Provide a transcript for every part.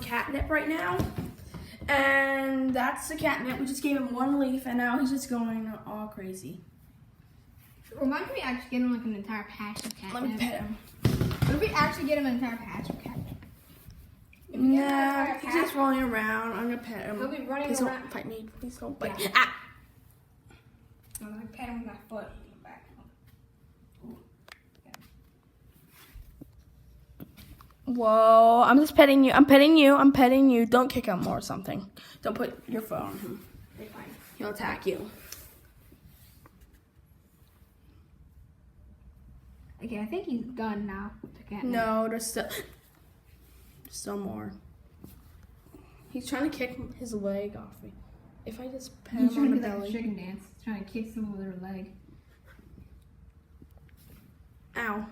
catnip right now. And that's the catnip. We just gave him one leaf and now he's just going all crazy. Why don't we actually get him like an entire patch of catnip? Let me pet him. What if we actually get him an entire patch of catnip? Nah, he's just rolling around. I'm gonna pet him. He'll be running Please around. don't bite me. Please don't bite Yeah. me. Ah! I'm gonna pet him with my foot. Back. Whoa, I'm just petting you. I'm petting you. I'm petting you. Don't kick him or something. Don't put your foot on him. Okay, fine. He'll attack you. Okay, I think he's done now with the catnip. No, there's still more. He's trying to kick his leg off me. If I just pet He's him trying on to the do like a belly. chicken dance. He's trying to kick someone with their leg. Ow.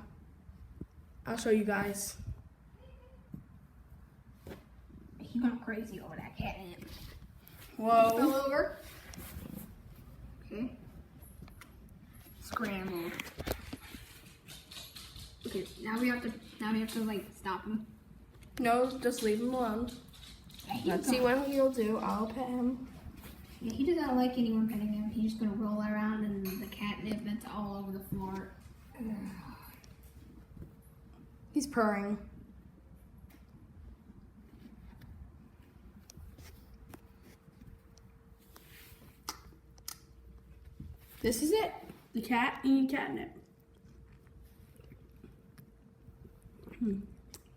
I'll show you guys. He went crazy over that catnip. Whoa. Fell over. Okay. Scramble. Okay, now we have to like stop him. No, just leave him alone. Yeah, Let's see what he'll do. I'll pet him. Yeah, he doesn't like anyone petting him. He's just gonna roll around in the catnip that's all over the floor. He's purring. This is it. The cat eating catnip. Okay,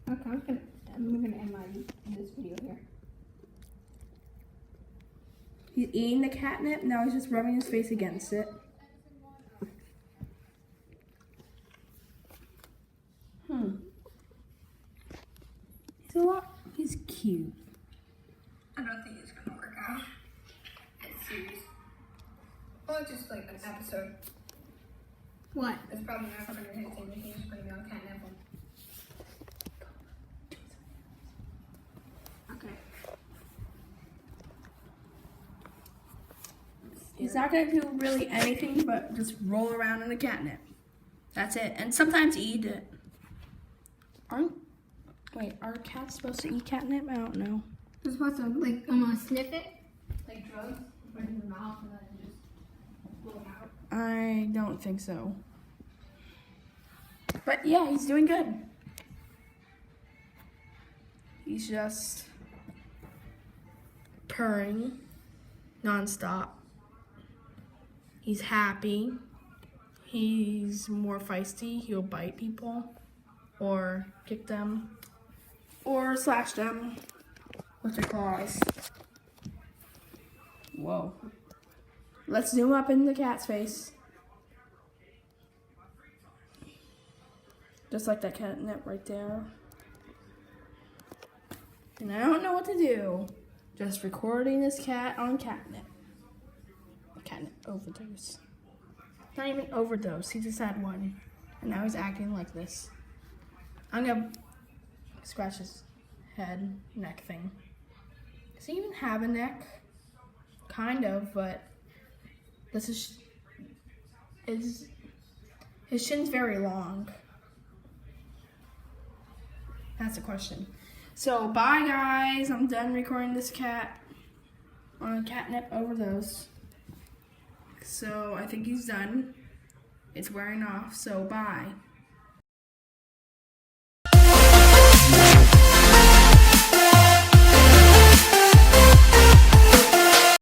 I'm gonna end this video here. He's eating the catnip. Now he's just rubbing his face against it. He's cute. I don't think it's gonna work out. It's serious. Well, it's just like an episode. What? It's probably not gonna hit him. He's just gonna be on catnip. Okay. He's not gonna do really anything but just roll around in the catnip. That's it. And sometimes eat it. Are cats supposed to eat catnip? I don't know. You're supposed to like sniff it, like drugs, put it in your mouth and then just blow it out. I don't think so. But yeah, he's doing good. He's just purring nonstop. He's happy. He's more feisty. He'll bite people or kick them or slash them with their claws. Whoa. Let's zoom up in the cat's face. Just like that catnip right there. And I don't know what to do. Just recording this cat on catnip. Catnip overdose. Not even overdose. He just had one. And now he's acting like this. I'm gonna scratch his head, neck thing. Does he even have a neck? Kind of, but this is his shin's very long. That's a question. So bye guys. I'm done recording this cat on a catnip overdose. So I think he's done. It's wearing off. So bye.